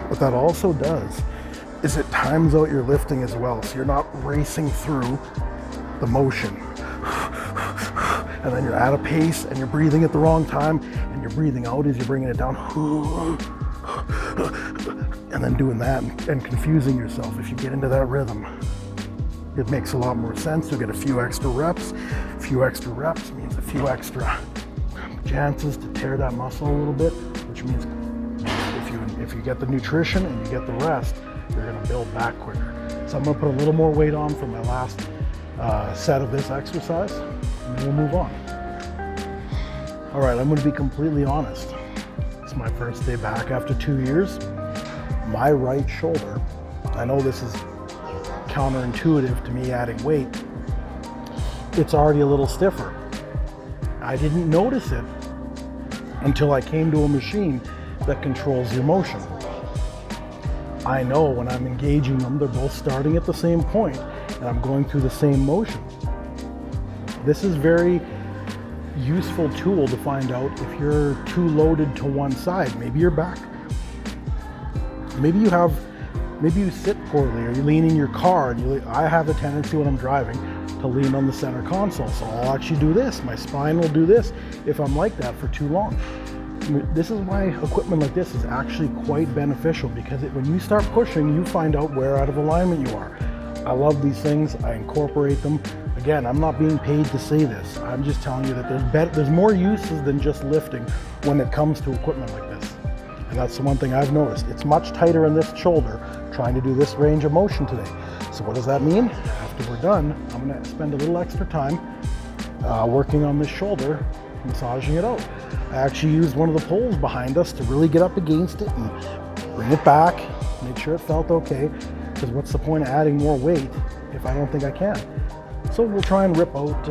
What that also does is it times out your lifting as well, so you're not racing through the motion. And then you're at a pace and you're breathing at the wrong time, and you're breathing out as you're bringing it down. And then doing that and confusing yourself. If you get into that rhythm, it makes a lot more sense. You'll get a few extra reps. A few extra reps means a few extra chances to tear that muscle a little bit, which means if you get the nutrition and you get the rest, you're gonna build back quicker. So I'm gonna put a little more weight on for my last set of this exercise, and then we'll move on. All right, I'm gonna be completely honest. It's my first day back after 2 years. My right shoulder, I know this is counterintuitive to me adding weight, it's already a little stiffer. I didn't notice it until I came to a machine that controls your motion. I know when I'm engaging them, they're both starting at the same point and I'm going through the same motion. This is very useful tool to find out if you're too loaded to one side. Maybe you're back. Maybe you sit poorly, or you lean in your car, and I have a tendency when I'm driving to lean on the center console. So I'll actually do this. My spine will do this if I'm like that for too long. This is why equipment like this is actually quite beneficial, because when you start pushing, you find out where out of alignment you are. I love these things. I incorporate them. Again, I'm not being paid to say this. I'm just telling you that there's more uses than just lifting when it comes to equipment like this. And that's the one thing I've noticed. It's much tighter in this shoulder trying to do this range of motion today. So what does that mean? After we're done, I'm gonna spend a little extra time working on this shoulder, massaging it out. I actually used one of the poles behind us to really get up against it and bring it back, make sure it felt okay, because what's the point of adding more weight if I don't think I can? So we'll try and rip out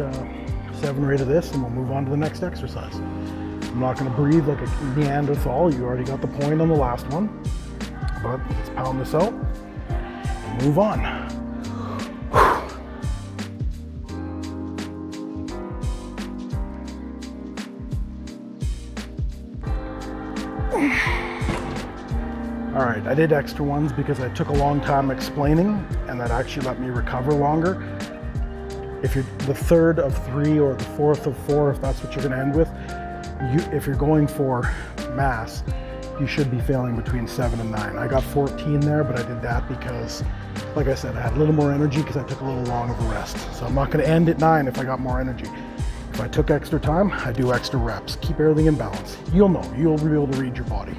7 or 8 of this, and we'll move on to the next exercise. I'm not gonna breathe like a Neanderthal. You already got the point on the last one, but let's pound this out and move on. All right, I did extra ones because I took a long time explaining, and that actually let me recover longer. If you're the 3rd of 3 or the 4th of 4, if that's what you're gonna end with, if you're going for mass, you should be failing between 7 and 9. I got 14 there, but I did that because, like I said, I had a little more energy because I took a little long of a rest. So I'm not gonna end at 9 if I got more energy. If I took extra time, I do extra reps. Keep everything in balance. You'll know, you'll be able to read your body.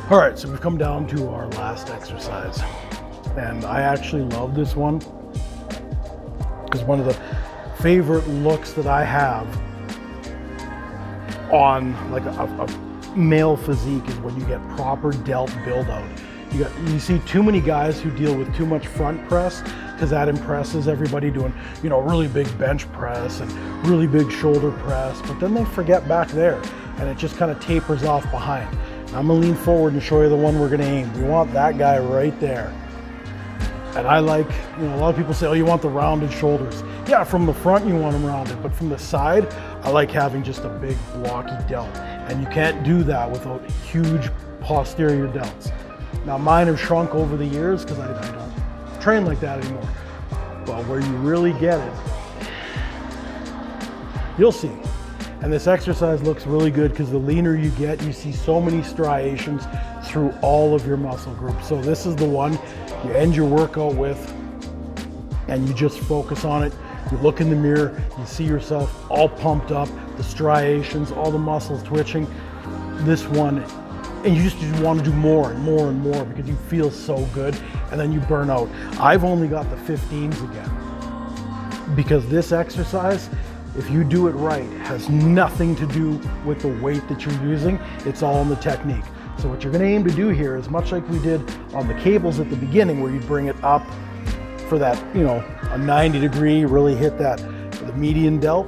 All right, so we've come down to our last exercise. And I actually love this one because one of the favorite looks that I have on like a male physique is when you get proper delt build out. You see too many guys who deal with too much front press because that impresses everybody doing, really big bench press and really big shoulder press, but then they forget back there and it just kind of tapers off behind. I'm gonna lean forward and show you the one we're gonna aim. We want that guy right there. And I like, a lot of people say, oh, you want the rounded shoulders. Yeah, from the front you want them rounded, but from the side, I like having just a big blocky delt. And you can't do that without huge posterior delts. Now mine have shrunk over the years because I don't train like that anymore. But where you really get it, you'll see. And this exercise looks really good because the leaner you get, you see so many striations through all of your muscle groups. So this is the one you end your workout with and you just focus on it. You look in the mirror, you see yourself all pumped up, the striations, all the muscles twitching. This one, and you just want to do more and more and more because you feel so good, and then you burn out. I've only got the 15s again because this exercise, if you do it right, has nothing to do with the weight that you're using. It's all in the technique. So what you're going to aim to do here is much like we did on the cables at the beginning, where you bring it up for that, a 90 degree, really hit the median delt.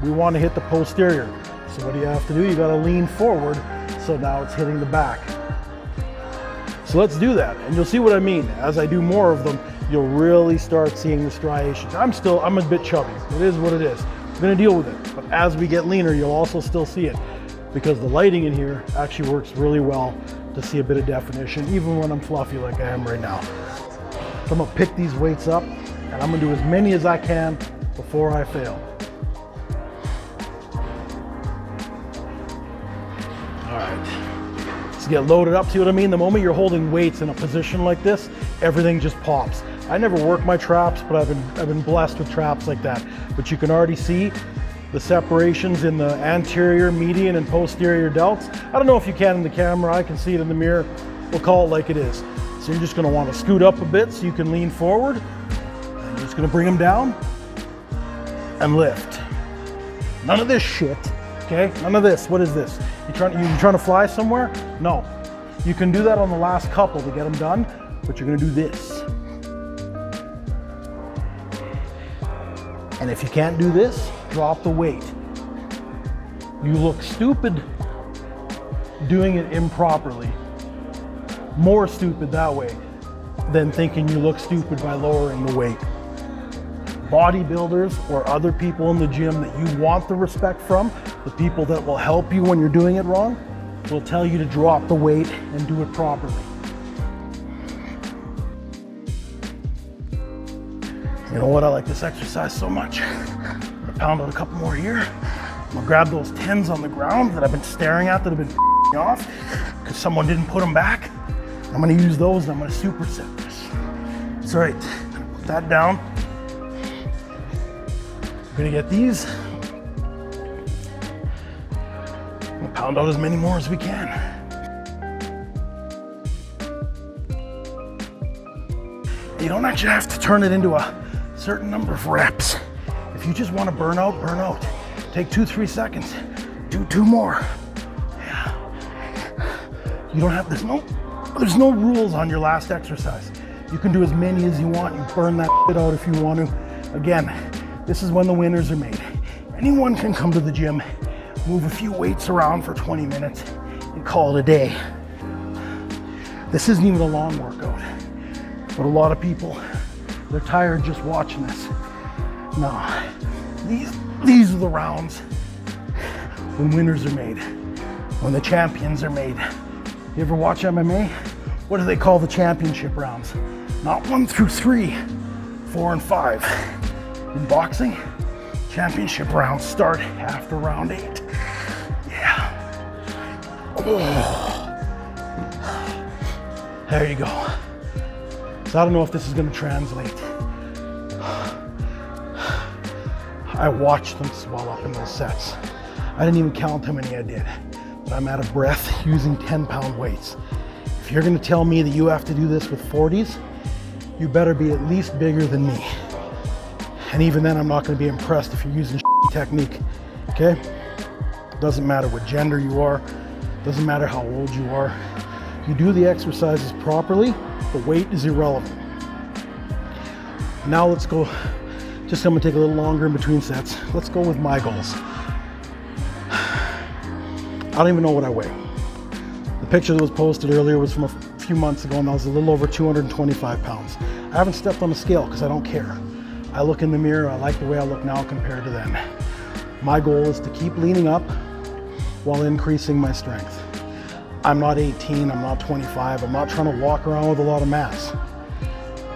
We want to hit the posterior. So what do you have to do? You got to lean forward. So now it's hitting the back. So let's do that. And you'll see what I mean. As I do more of them, you'll really start seeing the striations. I'm a bit chubby. It is what it is. I'm going to deal with it. But as we get leaner, you'll also still see it because the lighting in here actually works really well to see a bit of definition, even when I'm fluffy like I am right now. So I'm going to pick these weights up and I'm going to do as many as I can before I fail. All right, let's get loaded up. See what I mean? The moment you're holding weights in a position like this, everything just pops. I never work my traps, but I've been blessed with traps like that. But you can already see the separations in the anterior, median, and posterior delts. I don't know if you can in the camera. I can see it in the mirror. We'll call it like it is. So you're just going to want to scoot up a bit so you can lean forward. And you're just going to bring them down and lift. None of this shit. Okay, none of this. What is this? You trying to fly somewhere? No. You can do that on the last couple to get them done, but you're gonna do this. And if you can't do this, drop the weight. You look stupid doing it improperly. More stupid that way than thinking you look stupid by lowering the weight. Bodybuilders or other people in the gym that you want the respect from, the people that will help you when you're doing it wrong, will tell you to drop the weight and do it properly. You know what? I like this exercise so much. I'm gonna pound out a couple more here. I'm gonna grab those 10s on the ground that I've been staring at that have been me off because someone didn't put them back. I'm gonna use those and I'm gonna superset this. That's right. I'm gonna put that down. I'm gonna get these. I'm gonna pound out as many more as we can. You don't actually have to turn it into a certain number of reps. If you just want to burn out, burn out. Take 2-3 seconds. Do 2 more. Yeah. You don't have, there's no rules on your last exercise. You can do as many as you want. You burn that shit out if you want to. Again, this is when the winners are made. Anyone can come to the gym, move a few weights around for 20 minutes and call it a day. This isn't even a long workout. But a lot of people, they're tired just watching this. No, these are the rounds when winners are made, when the champions are made. You ever watch MMA? What do they call the championship rounds? Not 1 through 3, 4 and 5. In boxing, championship rounds start after round 8. Yeah. Oh. There you go. So I don't know if this is going to translate. I watched them swell up in those sets. I didn't even count how many I did, but I'm out of breath using 10-pound weights. If you're going to tell me that you have to do this with 40s, you better be at least bigger than me. And even then, I'm not going to be impressed if you're using technique, okay? Doesn't matter what gender you are, doesn't matter how old you are. You do the exercises properly, the weight is irrelevant. Now let's go, just I'm gonna take a little longer in between sets. Let's go with my goals. I don't even know what I weigh. The picture that was posted earlier was from a few months ago and that was a little over 225 pounds. I haven't stepped on a scale because I don't care. I look in the mirror, I like the way I look now compared to then. My goal is to keep leaning up while increasing my strength. I'm not 18, I'm not 25, I'm not trying to walk around with a lot of mass.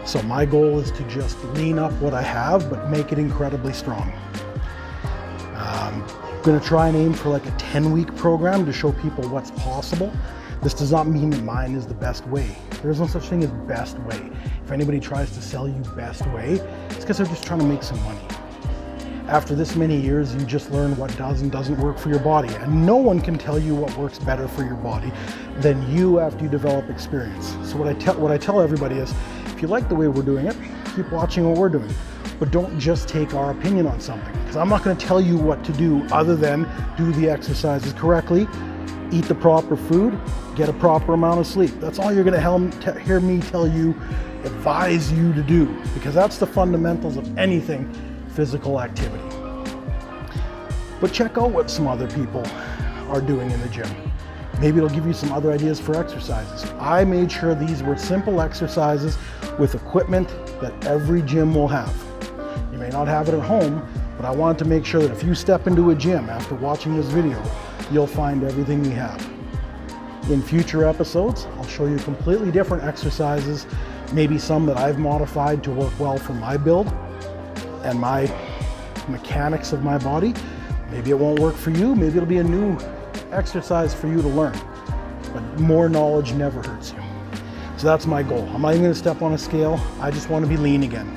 So my goal is to just lean up what I have, but make it incredibly strong. I'm gonna try and aim for like a 10-week program to show people what's possible. This does not mean that mine is the best way. There's no such thing as best way. If anybody tries to sell you best way, it's because they're just trying to make some money. After this many years, you just learn what does and doesn't work for your body. And no one can tell you what works better for your body than you after you develop experience. So what I tell everybody is, if you like the way we're doing it, keep watching what we're doing. But don't just take our opinion on something, because I'm not going to tell you what to do other than do the exercises correctly, eat the proper food, get a proper amount of sleep. That's all you're going to hear me tell you, advise you to do, because that's the fundamentals of anything physical activity. But check out what some other people are doing in the gym. Maybe it'll give you some other ideas for exercises. I made sure these were simple exercises with equipment that every gym will have. You may not have it at home, but I wanted to make sure that if you step into a gym after watching this video, you'll find everything we have. In future episodes, I'll show you completely different exercises, maybe some that I've modified to work well for my build and my mechanics of my body. Maybe it won't work for you, maybe it'll be a new exercise for you to learn. But more knowledge never hurts you. So that's my goal. I'm not even gonna step on a scale, I just wanna be lean again.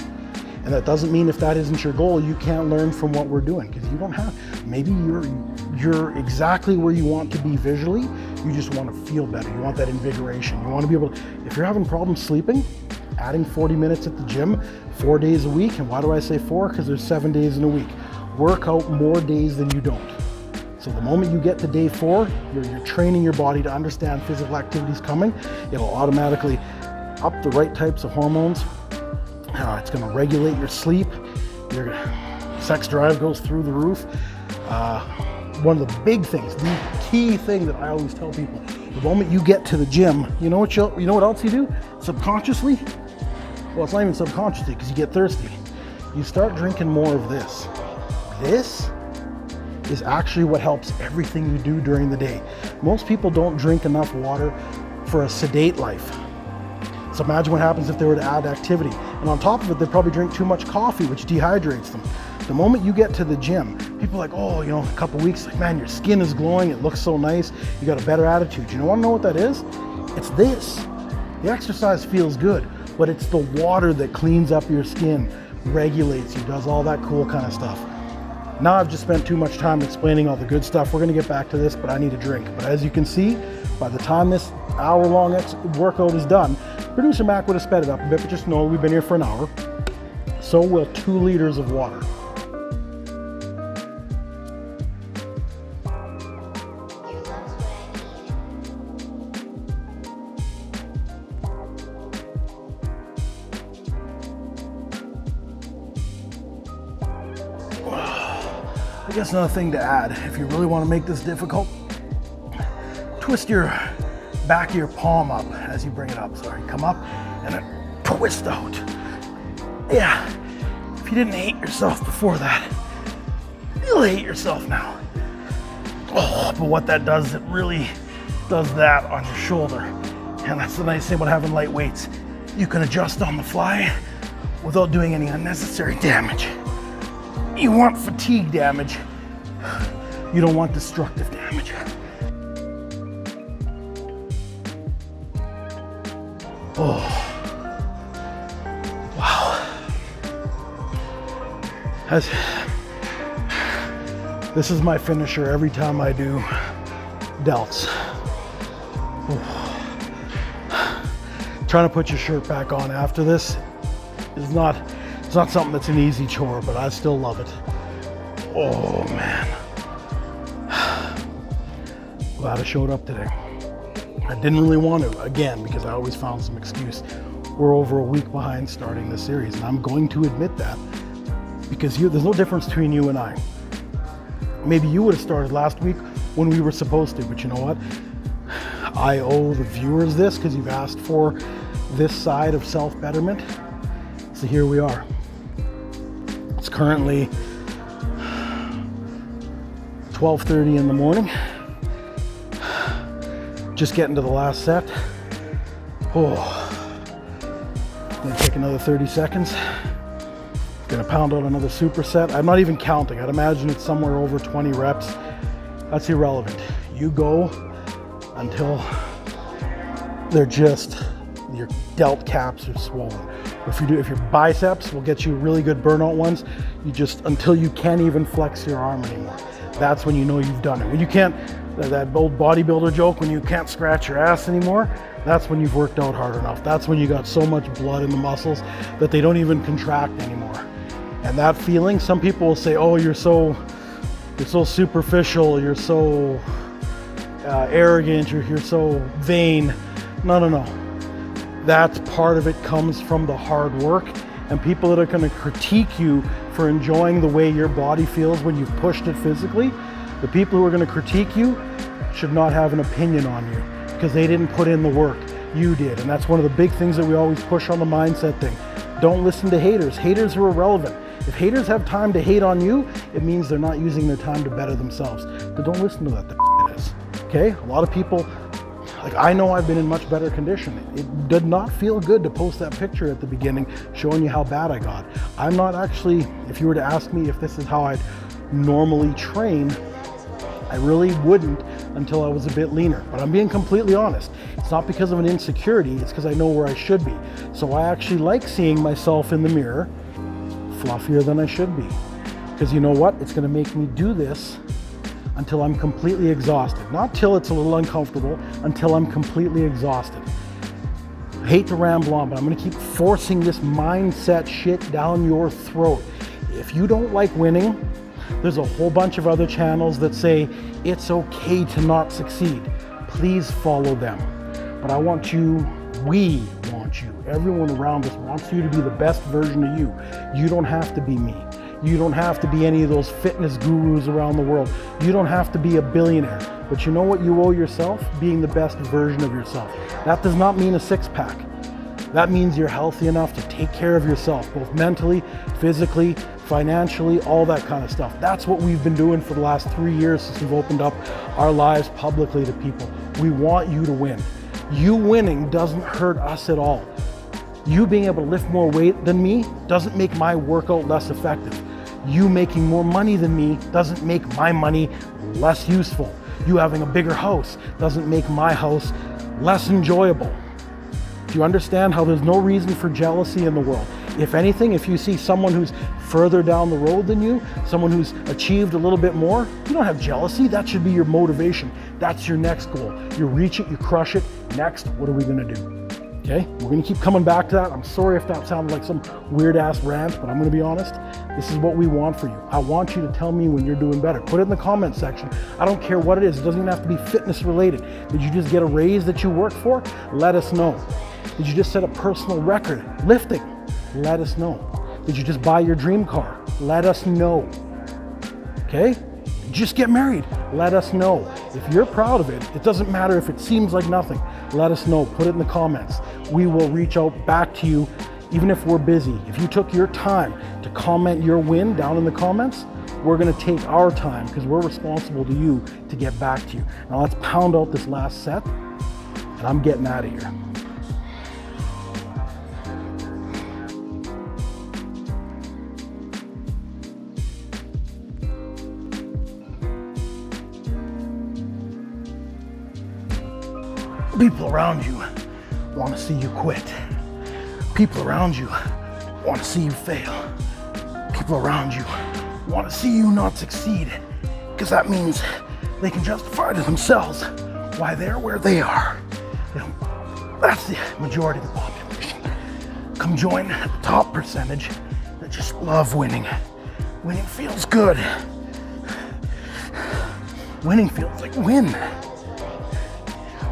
And that doesn't mean if that isn't your goal, you can't learn from what we're doing, because you don't have, maybe you're exactly where you want to be visually, you just want to feel better, you want that invigoration, you want to be able to, if you're having problems sleeping, adding 40 minutes at the gym 4 days a week, and why do I say 4? Because there's 7 days in a week. Work out more days than you don't. So the moment you get to day 4, you're training your body to understand physical activities coming. It'll automatically up the right types of hormones. It's going to regulate your sleep. Your sex drive goes through the roof. One of the big things, the key thing that I always tell people, the moment you get to the gym, you know what else you do? Subconsciously? Well, it's not even subconsciously, because you get thirsty. You start drinking more of this. This is actually what helps everything you do during the day. Most people don't drink enough water for a sedate life. So imagine what happens if they were to add activity. And on top of it, they probably drink too much coffee, which dehydrates them. The moment you get to the gym, people are like, oh, a couple weeks, like, man, your skin is glowing, it looks so nice, you got a better attitude. You want to know what that is? It's this. The exercise feels good, but it's the water that cleans up your skin, regulates you, does all that cool kind of stuff. Now I've just spent too much time explaining all the good stuff. We're gonna get back to this, but I need a drink. But as you can see, by the time this hour-long workout is done, producer Mac would have sped it up a bit, but just know we've been here for an hour. So will 2 liters of water. I guess another thing to add, if you really want to make this difficult, twist your back of your palm up as you bring it up. Sorry, come up and then twist out. Yeah, if you didn't hate yourself before that, you'll hate yourself now. Oh, but what that does, it really does that on your shoulder. And that's the nice thing about having light weights. You can adjust on the fly without doing any unnecessary damage. You want fatigue damage. You don't want destructive damage. Oh, wow. This is my finisher every time I do delts. Trying to put your shirt back on after this is not, it's not something that's an easy chore, but I still love it. Oh man. Glad I showed up today. I didn't really want to, again, because I always found some excuse. We're over a week behind starting this series, and I'm going to admit that, because there's no difference between you and I. Maybe you would have started last week when we were supposed to, but you know what? I owe the viewers this, because you've asked for this side of self-betterment. So here we are. It's currently 12:30 in the morning. Just getting to the last set. Oh, Gonna take another 30 seconds. Gonna pound out another superset. I'm not even counting. I'd imagine it's somewhere over 20 reps. That's irrelevant. You go until they're just, your delt caps are swollen. If your biceps will get you really good burnout ones, you just, until you can't even flex your arm anymore. That's when you know you've done it. When you can't, that old bodybuilder joke, when you can't scratch your ass anymore, that's when you've worked out hard enough. That's when you got so much blood in the muscles that they don't even contract anymore. And that feeling, some people will say, oh, you're so superficial, you're so arrogant, you're so vain. No. That's part of it comes from the hard work, and people that are going to critique you for enjoying the way your body feels when you've pushed it physically, the people who are going to critique you should not have an opinion on you because they didn't put in the work. You did. And that's one of the big things that we always push on the mindset thing. Don't listen to haters. Haters are irrelevant. If haters have time to hate on you, it means they're not using their time to better themselves. But don't listen to that. It is. Okay? A lot of people, like, I know I've been in much better condition. It did not feel good to post that picture at the beginning showing you how bad I got. I'm not actually, if you were to ask me if this is how I'd normally train, I really wouldn't until I was a bit leaner. But I'm being completely honest. It's not because of an insecurity, it's because I know where I should be. So I actually like seeing myself in the mirror fluffier than I should be. Because you know what? It's gonna make me do this until I'm completely exhausted. Not till it's a little uncomfortable, until I'm completely exhausted. I hate to ramble on, but I'm gonna keep forcing this mindset shit down your throat. If you don't like winning, there's a whole bunch of other channels that say it's okay to not succeed. Please follow them. But I want you, we want you, everyone around us wants you to be the best version of you. You don't have to be me. You don't have to be any of those fitness gurus around the world. You don't have to be a billionaire. But you know what you owe yourself? Being the best version of yourself. That does not mean a six-pack. That means you're healthy enough to take care of yourself, both mentally, physically, financially, all that kind of stuff. That's what we've been doing for the last 3 years since we've opened up our lives publicly to people. We want you to win. You winning doesn't hurt us at all. You being able to lift more weight than me doesn't make my workout less effective. You making more money than me doesn't make my money less useful. You having a bigger house doesn't make my house less enjoyable. Do you understand how there's no reason for jealousy in the world? If anything, if you see someone who's further down the road than you, someone who's achieved a little bit more, you don't have jealousy. That should be your motivation. That's your next goal. You reach it, you crush it. Next, what are we gonna do? Okay, we're gonna keep coming back to that. I'm sorry if that sounded like some weird ass rant, but I'm gonna be honest. This is what we want for you. I want you to tell me when you're doing better. Put it in the comment section. I don't care what it is. It doesn't even have to be fitness related. Did you just get a raise that you worked for? Let us know. Did you just set a personal record lifting? Let us know. Did you just buy your dream car? Let us know. Okay? Just get married. Let us know. If you're proud of it, it doesn't matter if it seems like nothing. Let us know. Put it in the comments. We will reach out back to you, even if we're busy. If you took your time to comment your win down in the comments, we're going to take our time because we're responsible to you to get back to you. Now let's pound out this last set, and I'm getting out of here. People around you want to see you quit. People around you want to see you fail. People around you want to see you not succeed, because that means they can justify to themselves why they're where they are. You know, that's the majority of the population. Come join the top percentage that just love winning. Winning feels good. Winning feels like win.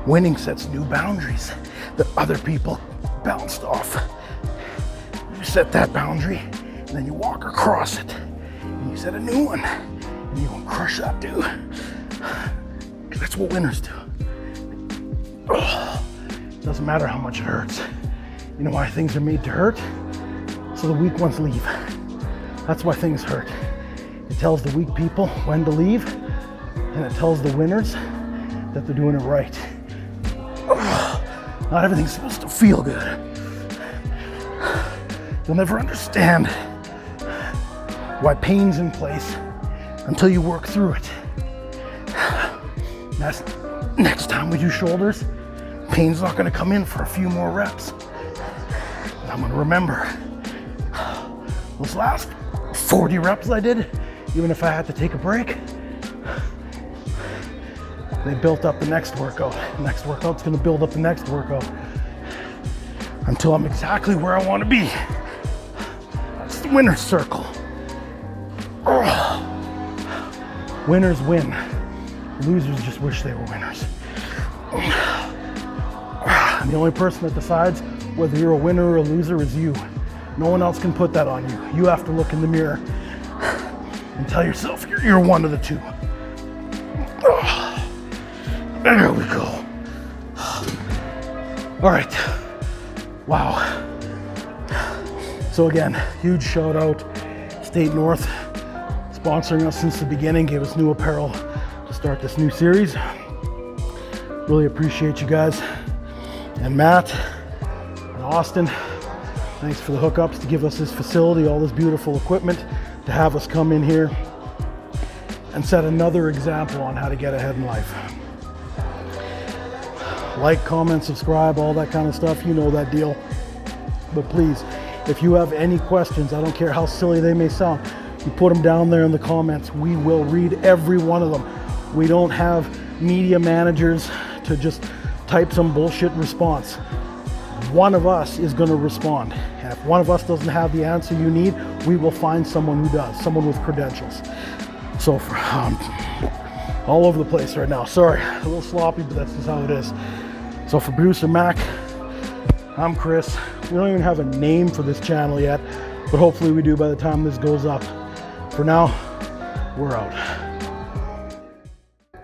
Winning sets new boundaries that other people bounced off. You set that boundary, and then you walk across it, and you set a new one, and you won't crush that too. Because that's what winners do. Doesn't matter how much it hurts. You know why things are made to hurt? So the weak ones leave. That's why things hurt. It tells the weak people when to leave, and it tells the winners that they're doing it right. Not everything's supposed to feel good. You'll never understand why pain's in place until you work through it. That's next time we do shoulders, pain's not gonna come in for a few more reps. And I'm gonna remember those last 40 reps I did, even if I had to take a break, they built up the next workout. The next workout's gonna build up the next workout until I'm exactly where I wanna be. That's the winner's circle. Winners win. Losers just wish they were winners. And the only person that decides whether you're a winner or a loser is you. No one else can put that on you. You have to look in the mirror and tell yourself you're one of the two. There we go. All right. Wow. So again, huge shout out, State North, sponsoring us since the beginning, gave us new apparel to start this new series. Really appreciate you guys. And Matt and Austin, thanks for the hookups to give us this facility, all this beautiful equipment, to have us come in here and set another example on how to get ahead in life. Like, comment, subscribe, all that kind of stuff, you know that deal. But please, if you have any questions, I don't care how silly they may sound, you put them down there in the comments. We will read every one of them. We don't have media managers to just type some bullshit response. One of us is going to respond. And if one of us doesn't have the answer you need, we will find someone who does, someone with credentials. So for, all over the place right now. Sorry, a little sloppy, but that's just how it is. So for producer Mac, I'm Chris. We don't even have a name for this channel yet, but hopefully we do by the time this goes up. For now, we're out.